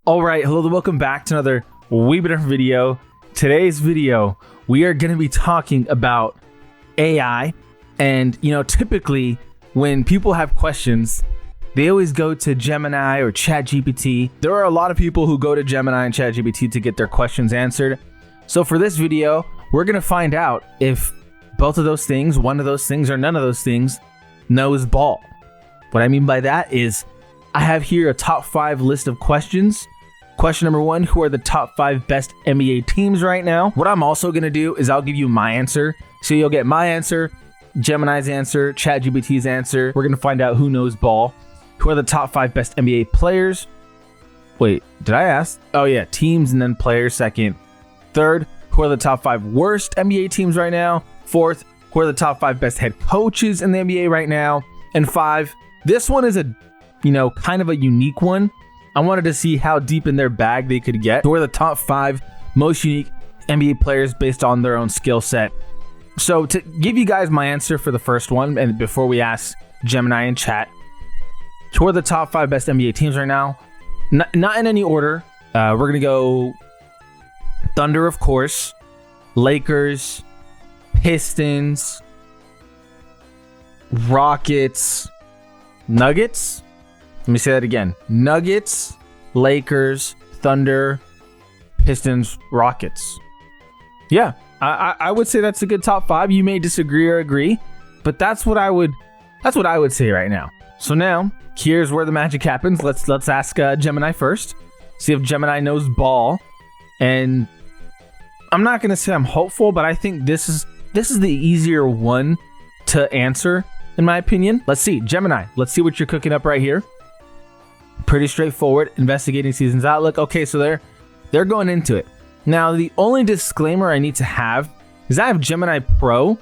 All right, hello, welcome back to another wee bit different video. Today's video, we are going to be talking about AI. And, typically when people have questions, they always go to Gemini or ChatGPT. There are a lot of people who go to Gemini and ChatGPT to get their questions answered. So for this video, we're going to find out if both of those things, one of those things, or none of those things knows ball. What I mean by that is I have here a top 5 list of questions. Question number 1, who are the top 5 best NBA teams right now? What I'm also going to do is I'll give you my answer. So you'll get my answer, Gemini's answer, ChatGPT's answer. We're going to find out who knows ball. Who are the top 5 best NBA players? Wait, did I ask? Oh yeah, teams and then players second. Third, who are the top 5 worst NBA teams right now? Fourth, who are the top 5 best head coaches in the NBA right now? And 5, this one is a, kind of a unique one. I wanted to see how deep in their bag they could get. Who are the top 5 most unique NBA players based on their own skill set? So to give you guys my answer for the first one, and before we ask Gemini and chat, who are the top 5 best NBA teams right now? Not in any order. We're going to go Thunder, of course, Lakers, Pistons, Rockets, Nuggets. Let me say that again. Nuggets, Lakers, Thunder, Pistons, Rockets. Yeah, I would say that's a good top 5. You may disagree or agree, but that's what I would say right now. So now, here's where the magic happens. Let's ask Gemini first. See if Gemini knows ball. And I'm not gonna say I'm hopeful, but I think this is the easier one to answer, in my opinion. Let's see, Gemini. Let's see what you're cooking up right here. Pretty straightforward. Investigating season's outlook. Okay, so they're going into it. Now, the only disclaimer I need to have is I have Gemini Pro,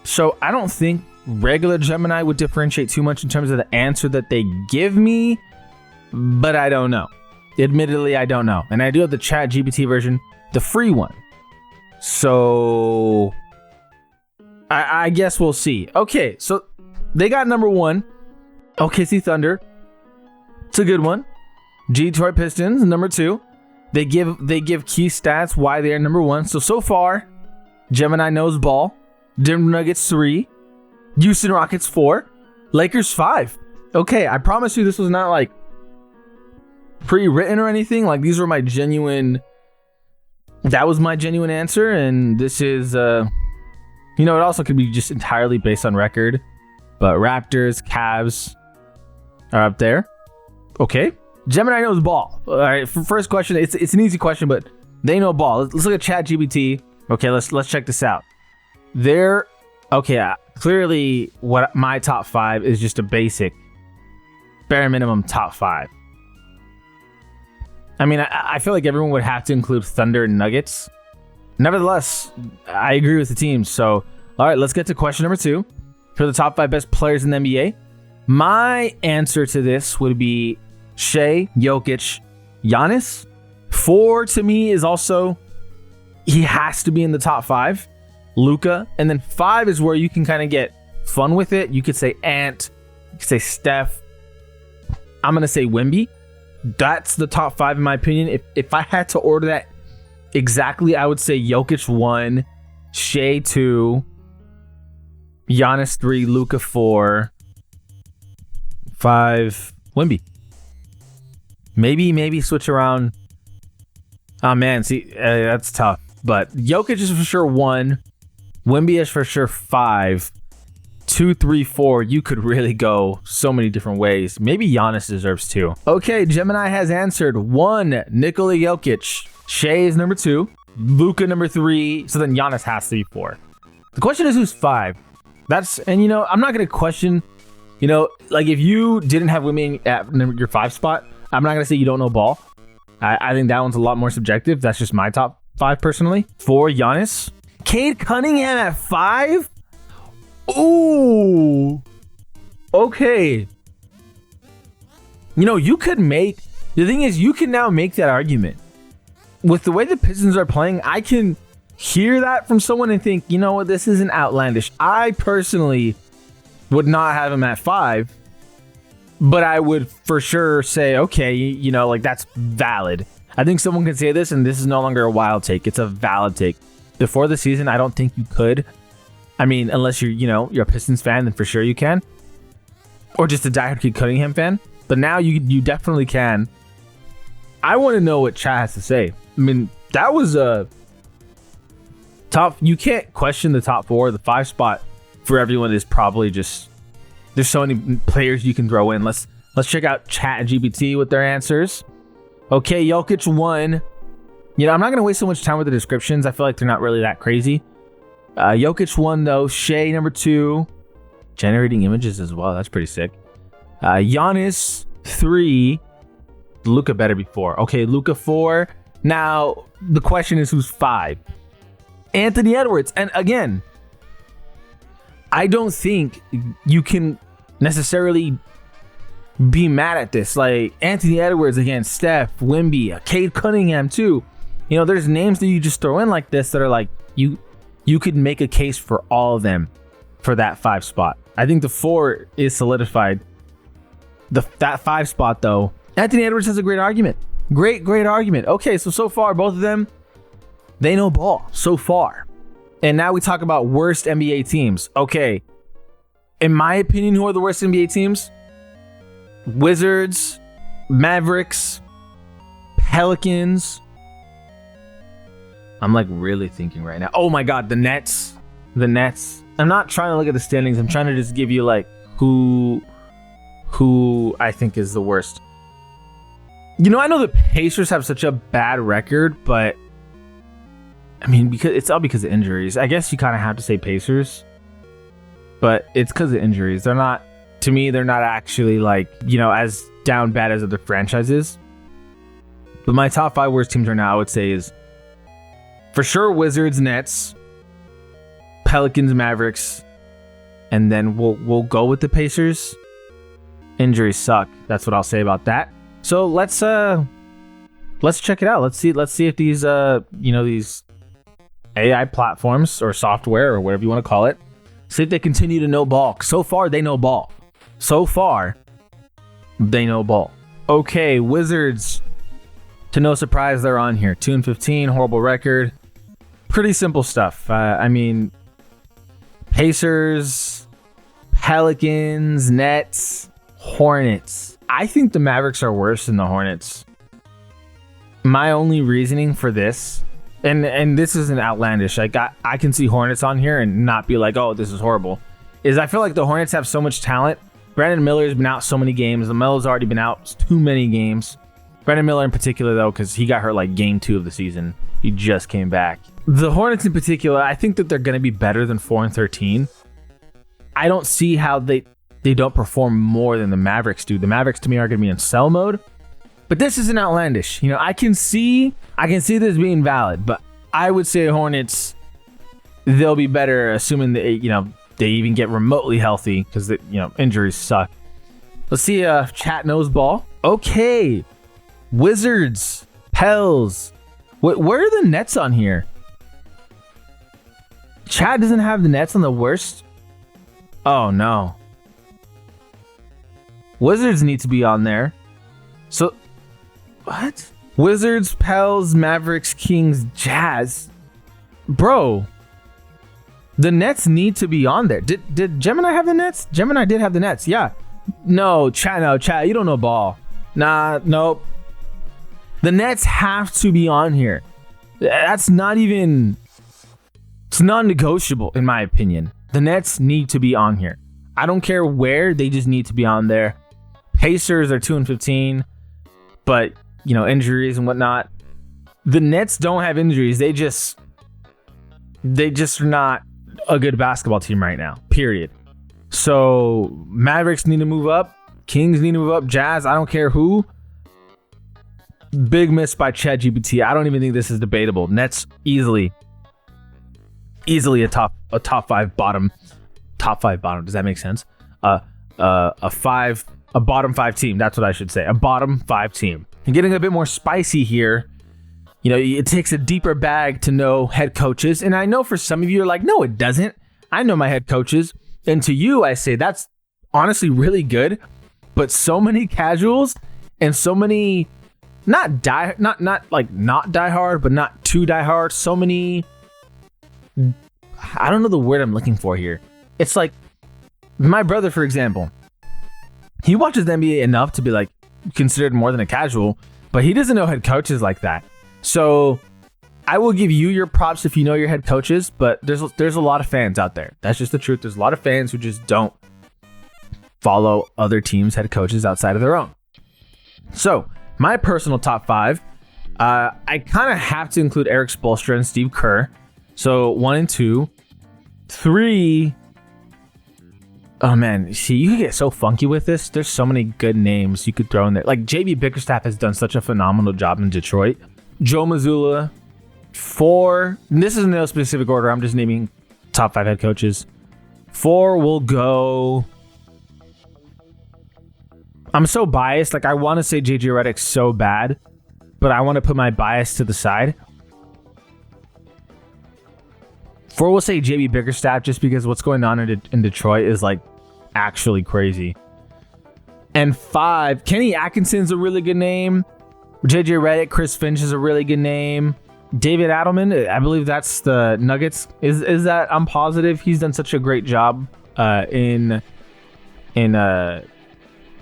so I don't think regular Gemini would differentiate too much in terms of the answer that they give me, but I don't know. Admittedly, I don't know. And I do have the ChatGPT version, the free one. So I guess we'll see. Okay, so they got number 1, OKC Thunder. It's a good one. Detroit Pistons, number 2. They give key stats why they are number 1. So far, Gemini knows ball. Denver Nuggets 3. Houston Rockets 4. Lakers 5. Okay, I promise you this was not like pre-written or anything. Like, these were my genuine. That was my genuine answer, and this is it also could be just entirely based on record. But Raptors, Cavs are up there. Okay. Gemini knows ball. All right, for first question, it's an easy question, but they know ball. Let's look at ChatGPT. Okay, let's check this out. Clearly what my top 5 is just a basic bare minimum top 5. I mean, I feel like everyone would have to include Thunder and Nuggets. Nevertheless, I agree with the teams. So, all right, let's get to question number 2. For the top 5 best players in the NBA, my answer to this would be Shea, Jokic, Giannis. 4 to me is also, he has to be in the top 5. Luka. And then 5 is where you can kind of get fun with it. You could say Ant. You could say Steph. I'm going to say Wemby. That's the top 5 in my opinion. If I had to order that exactly, I would say Jokic 1, Shea 2, Giannis 3, Luka 4, 5, Wemby. Maybe switch around. Oh man, see, that's tough. But Jokic is for sure 1. Wemby is for sure 5. 2, 3, 4. You could really go so many different ways. Maybe Giannis deserves 2. Okay, Gemini has answered 1. Nikola Jokic. Shea is number 2. Luka number 3. So then Giannis has to be 4. The question is who's 5. I'm not gonna question. Like if you didn't have Wemby at your 5 spot, I'm not gonna say you don't know ball. I think that one's a lot more subjective. That's just my top 5 personally. 4, Giannis. Cade Cunningham at 5. Ooh. Okay. You could make. The thing is, you can now make that argument. With the way the Pistons are playing, I can hear that from someone and think, you know what, this isn't outlandish. I personally would not have him at 5. But I would for sure say, okay, you know, like that's valid. I think someone can say this, and this is no longer a wild take. It's a valid take. Before the season, I don't think you could. I mean, unless you're a Pistons fan, then for sure you can. Or just a diehard Kid Cunningham fan. But now you definitely can. I want to know what Chat has to say. I mean, that was a top. You can't question the top 4. The 5 spot for everyone is probably just, there's so many players you can throw in. Let's check out ChatGPT with their answers. Okay, Jokic 1. You know, I'm not going to waste so much time with the descriptions. I feel like they're not really that crazy. Jokic 1, though. Shea, number 2. Generating images as well. That's pretty sick. Giannis, 3. Luka better be 4. Okay, Luka 4. Now, the question is who's 5? Anthony Edwards. And again, I don't think you can necessarily be mad at this. Like, Anthony Edwards against Steph, Wemby, Cade Cunningham too. You know, there's names that you just throw in like this that are like, you could make a case for all of them for that 5 spot. I think the 4 is solidified. That 5 spot though, Anthony Edwards has a great argument. Great argument. Okay, so far both of them, they know ball so far. And now we talk about worst NBA teams. Okay, in my opinion, who are the worst NBA teams? Wizards, Mavericks, Pelicans. I'm like really thinking right now. Oh my God, the Nets. I'm not trying to look at the standings. I'm trying to just give you like who I think is the worst. You know, I know the Pacers have such a bad record, but I mean, because it's all because of injuries. I guess you kind of have to say Pacers, but it's because of injuries. They're not, to me, they're not actually like, you know, as down bad as other franchises. But my top 5 worst teams right now, I would say, is for sure Wizards, Nets, Pelicans, Mavericks, and then we'll go with the Pacers. Injuries suck. That's what I'll say about that. So let's check it out. Let's see if these these AI platforms or software or whatever you want to call it, see if they continue to know ball. So far they know ball. Okay, Wizards, to no surprise, they're on here. 2-15, horrible record. Pretty simple stuff. I mean, Pacers, Pelicans, Nets, Hornets. I think the Mavericks are worse than the Hornets. My only reasoning for this, and this isn't outlandish, like I can see Hornets on here and not be like, oh, this is horrible, is I feel like the Hornets have so much talent. Brandon Miller's been out so many games. LaMelo's already been out too many games. Brandon Miller in particular, though, because he got hurt like game 2 of the season. He just came back. The Hornets in particular, I think that they're going to be better than 4-13. I don't see how they don't perform more than the Mavericks do. The Mavericks to me are going to be in sell mode. But this isn't outlandish. You know, I can see this being valid, but I would say Hornets, they'll be better assuming that, they even get remotely healthy because, injuries suck. Let's see Chat knows ball. Okay. Wizards, Pels. Where are the Nets on here? Chat doesn't have the Nets on the worst. Oh no. Wizards need to be on there. So, what? Wizards, Pels, Mavericks, Kings, Jazz. Bro, the Nets need to be on there. Did Gemini have the Nets? Gemini did have the Nets, yeah. No, Chat, you don't know ball. Nah, nope. The Nets have to be on here. That's not even... It's non-negotiable, in my opinion. The Nets need to be on here. I don't care where, they just need to be on there. Pacers are 2-15, but, injuries and whatnot. The Nets don't have injuries. They just are not a good basketball team right now, period. So, Mavericks need to move up. Kings need to move up. Jazz, I don't care who. Big miss by ChatGPT. I don't even think this is debatable. Nets easily a top 5 bottom. Top 5 bottom. Does that make sense? A bottom 5 team. That's what I should say. A bottom 5 team. And getting a bit more spicy here. It takes a deeper bag to know head coaches. And I know for some of you are like, no, it doesn't. I know my head coaches. And to you, I say that's honestly really good. but so many casuals and so many not die hard, but not too die hard. So many, I don't know the word I'm looking for here. It's like my brother, for example, he watches the NBA enough to be like considered more than a casual, but he doesn't know head coaches like that. So I will give you your props if you know your head coaches, but there's a lot of fans out there. That's just the truth. There's a lot of fans who just don't follow other teams' head coaches outside of their own. So my personal top 5, I kind of have to include Eric Spoelstra and Steve Kerr. So 1 and 2, 3. Oh man, see, you can get so funky with this. There's so many good names you could throw in there. Like JB Bickerstaff has done such a phenomenal job in Detroit. Joe Mazzulla, 4. And this is in no specific order. I'm just naming top 5 head coaches. 4 will go. I'm so biased. Like I want to say JJ Redick so bad, but I want to put my bias to the side. 4 will say JB Bickerstaff just because what's going on in Detroit is like actually crazy. And 5, Kenny Atkinson's a really good name. JJ Redick, Chris Finch is a really good name. David Adelman, I believe that's the Nuggets. Is that? I'm positive he's done such a great job in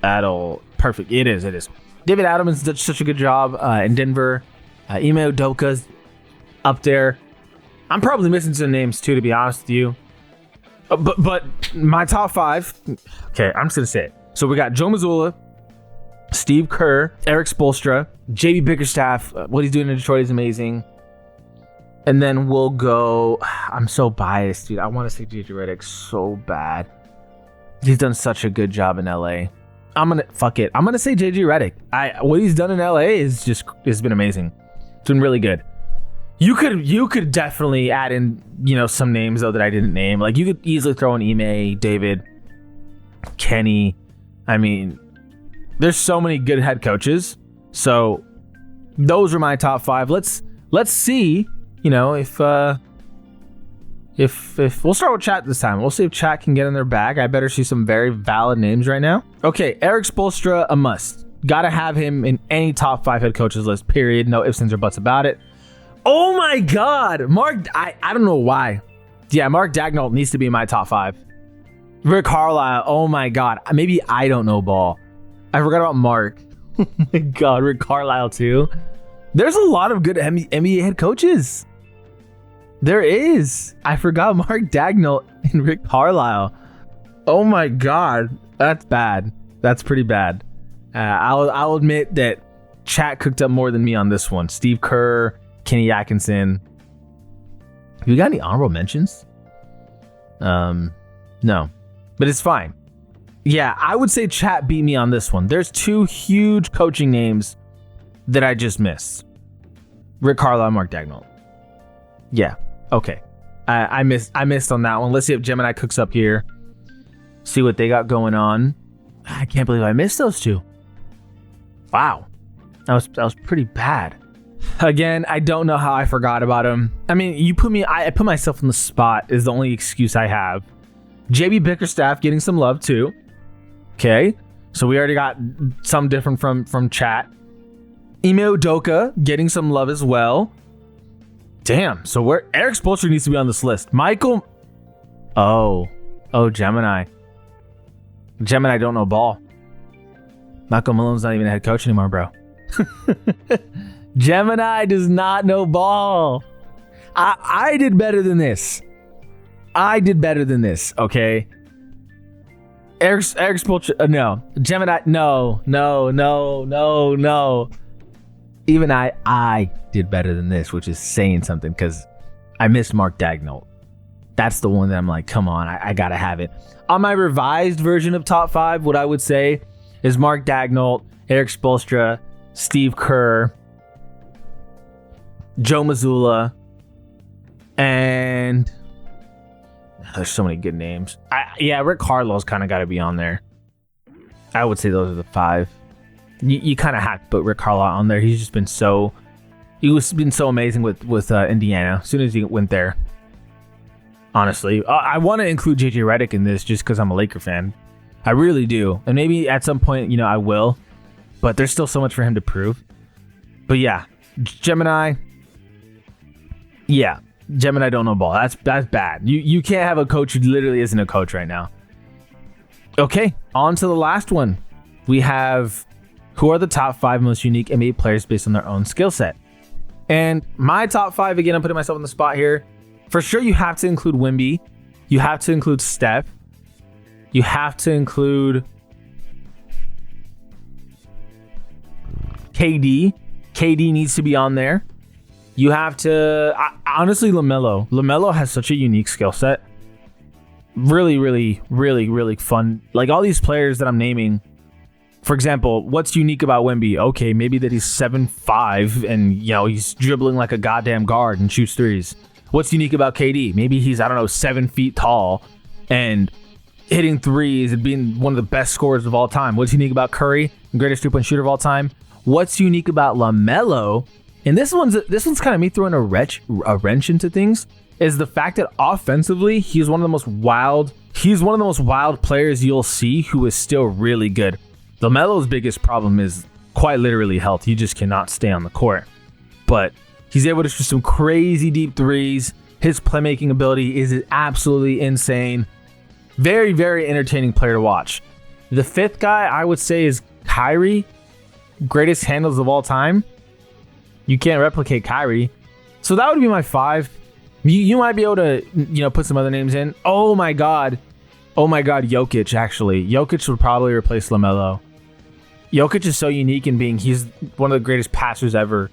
Perfect. It is. David Adelman's done such a good job in Denver. Ime Udoka's up there. I'm probably missing some names too, to be honest with you. But my top 5. Okay, I'm just gonna say it. So we got Joe Mazzulla, Steve Kerr, Eric Spoelstra, JB Bickerstaff. What he's doing in Detroit is amazing. And then we'll go. I'm so biased, dude. I want to say JJ Redick so bad. He's done such a good job in LA. I'm gonna say JJ Redick. What he's done in LA has been amazing. It's been really good. You could definitely add in, some names though that I didn't name. Like you could easily throw in Ime, David, Kenny. I mean, there's so many good head coaches. So those are my top 5. Let's see, if we'll start with chat this time. We'll see if chat can get in their bag. I better see some very valid names right now. Okay, Eric Spoelstra, a must. Gotta have him in any top 5 head coaches list, period. No ifs, ands, or buts about it. Oh my God, Mark, I don't know why. Yeah, Mark Daigneault needs to be in my top 5. Rick Carlisle, oh my God. Maybe I don't know ball. I forgot about Mark. Oh my God, Rick Carlisle too. There's a lot of good NBA head coaches. There is. I forgot Mark Daigneault and Rick Carlisle. Oh my God, that's bad. That's pretty bad. I'll admit that chat cooked up more than me on this one. Steve Kerr, Kenny Atkinson. You got any honorable mentions? No, but it's fine. Yeah, I would say chat beat me on this one. There's 2 huge coaching names that I just missed. Rick Carlisle and Mark Daigneault. Yeah, okay. I missed on that one. Let's see if Gemini cooks up here. See what they got going on. I can't believe I missed those 2. Wow. That was pretty bad. Again, I don't know how I forgot about him. I mean, I put myself on the spot is the only excuse I have. JB Bickerstaff getting some love too. Okay, so we already got some different from chat. Ime Udoka getting some love as well. Damn, so Eric Spoelstra needs to be on this list. Michael. Oh, Gemini. Gemini don't know ball. Michael Malone's not even a head coach anymore, bro. Gemini does not know ball. I did better than this. Okay. Eric Spoelstra, no. Gemini, no. Even I did better than this, which is saying something because I missed Mark Daigneault. That's the one that I'm like, come on, I gotta have it. On my revised version of top 5, what I would say is Mark Daigneault, Eric Spoelstra, Steve Kerr, Joe Mazzulla, and there's so many good names. Rick Carlisle's kind of got to be on there. I would say those are the 5. You kind of have to put Rick Carlisle on there. He's been so amazing with Indiana. As soon as he went there, honestly, I want to include JJ Redick in this just because I'm a Laker fan. I really do. And maybe at some point, I will. But there's still so much for him to prove. But yeah, Gemini. Yeah, Gemini don't know ball. That's bad. You can't have a coach who literally isn't a coach right now. Okay, on to the last one. We have who are the top 5 most unique NBA players based on their own skill set. And my top 5, again, I'm putting myself on the spot here. For sure, you have to include Wemby. You have to include Steph. You have to include KD. KD needs to be on there. You have to, honestly, LaMelo. LaMelo has such a unique skill set. Really, really, really, really fun. Like all these players that I'm naming, for example, what's unique about Wemby? Okay, maybe that he's 7'5" and he's dribbling like a goddamn guard and shoots threes. What's unique about KD? Maybe he's 7 feet tall and hitting threes and being one of the best scorers of all time. What's unique about Curry, the greatest 3-point shooter of all time? What's unique about LaMelo? And this one's kind of me throwing a wrench into things. Is the fact that offensively he's one of the most wild players you'll see who is still really good. LaMelo's biggest problem is quite literally health. He just cannot stay on the court. But he's able to shoot some crazy deep threes. His playmaking ability is absolutely insane. Very, very entertaining player to watch. The 5th guy I would say is Kyrie. Greatest handles of all time. You can't replicate Kyrie. So that would be my 5. You might be able to, put some other names in. Oh my God, Jokic, actually. Jokic would probably replace LaMelo. Jokic is so unique in being he's one of the greatest passers ever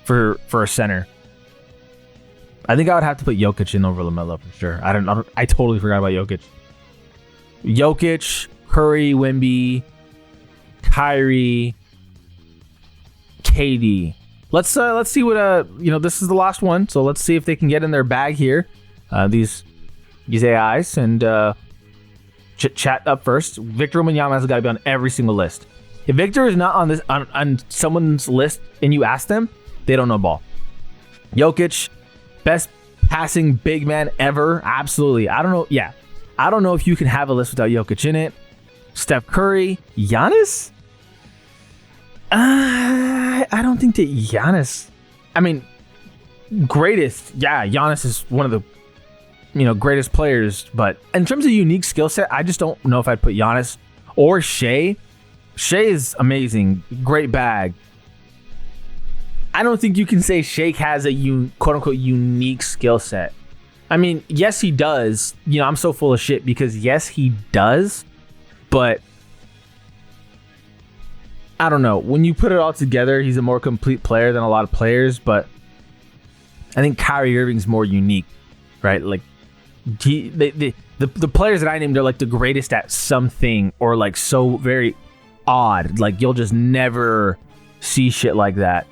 for a center. I think I would have to put Jokic in over LaMelo for sure. I totally forgot about Jokic. Jokic, Curry, Wemby, Kyrie, KD. Let's see what this is the last one, so let's see if they can get in their bag here. These AIs and chat up first. Victor Wembanyama has got to be on every single list. If Victor is not on someone's list and you ask them, they don't know ball. Jokic, best passing big man ever, absolutely. I don't know. Yeah, I don't know if you can have a list without Jokic in it. Steph Curry, Giannis. I don't think that Giannis. I mean, greatest. Yeah, Giannis is one of the greatest players. But in terms of unique skill set, I just don't know if I'd put Giannis or Shea. Shea is amazing, great bag. I don't think you can say Shea has a quote unquote unique skill set. I mean, yes, he does. I'm so full of shit because yes, he does. But I don't know. When you put it all together, he's a more complete player than a lot of players. But I think Kyrie Irving's more unique, right? Like the players that I named are like the greatest at something or like so very odd. Like you'll just never see shit like that.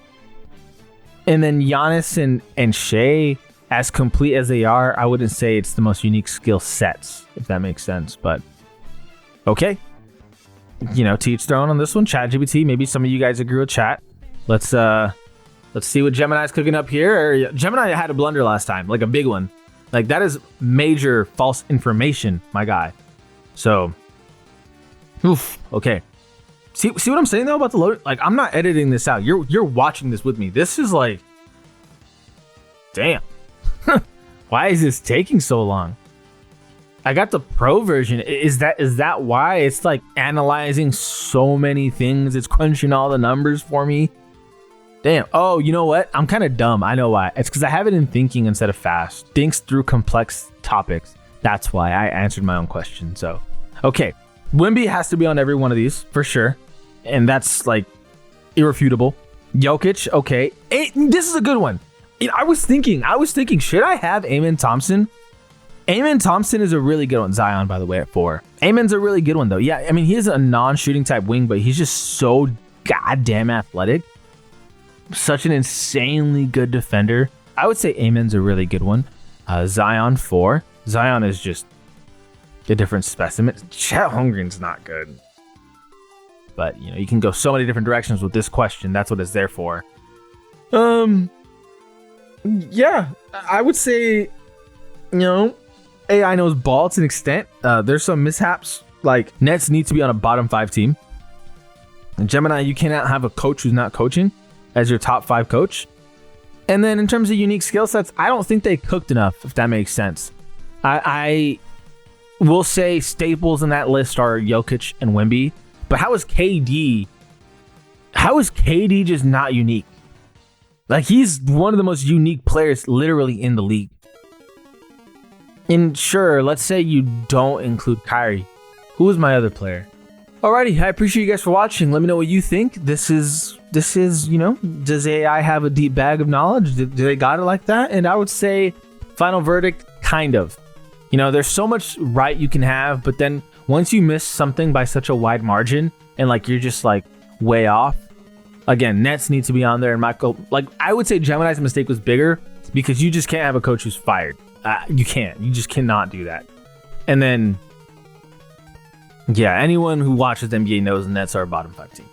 And then Giannis and Shea, as complete as they are, I wouldn't say it's the most unique skill sets, if that makes sense. But okay. To each their own on this one. ChatGPT. Maybe some of you guys agree with chat. Let's see what Gemini's cooking up here. Gemini had a blunder last time, like a big one. Like that is major false information, my guy. So, okay. See what I'm saying though about the load? Like I'm not editing this out. You're watching this with me. This is like, damn. Why is this taking so long? I got the pro version. Is that why it's like analyzing so many things? It's crunching all the numbers for me. Damn. Oh, you know what? I'm kind of dumb. I know why. It's because I have it in thinking instead of fast. Thinks through complex topics. That's why I answered my own question. So, okay. Wemby has to be on every one of these for sure. And that's like irrefutable. Jokic. Okay. This is a good one. I was thinking, should I have Amen Thompson? Amen Thompson is a really good one. Zion, by the way, at 4. Amen's a really good one, though. Yeah, I mean, he is a non-shooting type wing, but he's just so goddamn athletic. Such an insanely good defender. I would say Amen's a really good one. Zion, 4. Zion is just a different specimen. Chet Holmgren's not good. But, you can go so many different directions with this question. That's what it's there for. Yeah, I would say, AI knows ball to an extent. There's some mishaps Like, Nets need to be on a bottom 5 team. And Gemini, you cannot have a coach who's not coaching as your top 5 coach. And then in terms of unique skill sets, I don't think they cooked enough, if that makes sense. I will say staples in that list are Jokic and Wemby. But how is KD? How is KD just not unique? Like, he's one of the most unique players literally in the league. And sure, let's say you don't include Kyrie. Who is my other player? Alrighty, I appreciate you guys for watching. Let me know what you think. This is, you know, does AI have a deep bag of knowledge? Do they got it like that? And I would say, final verdict, kind of. You know, there's so much right you can have, but then once you miss something by such a wide margin and like you're just like way off, again, Nets need to be on there. And Michael, like, I would say Gemini's mistake was bigger because you just can't have a coach who's fired. You can't. You just cannot do that. And then, yeah, anyone who watches the NBA knows the Nets are a bottom 5 team.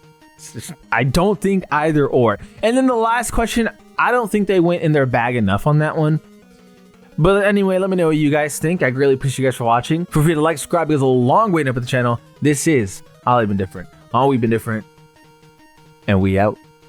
I don't think either or. And then the last question, I don't think they went in their bag enough on that one. But anyway, let me know what you guys think. I really appreciate you guys for watching. Feel free to like, subscribe. There's a long way up at the channel. This is Ollie Been Different. All we've been different. And we out.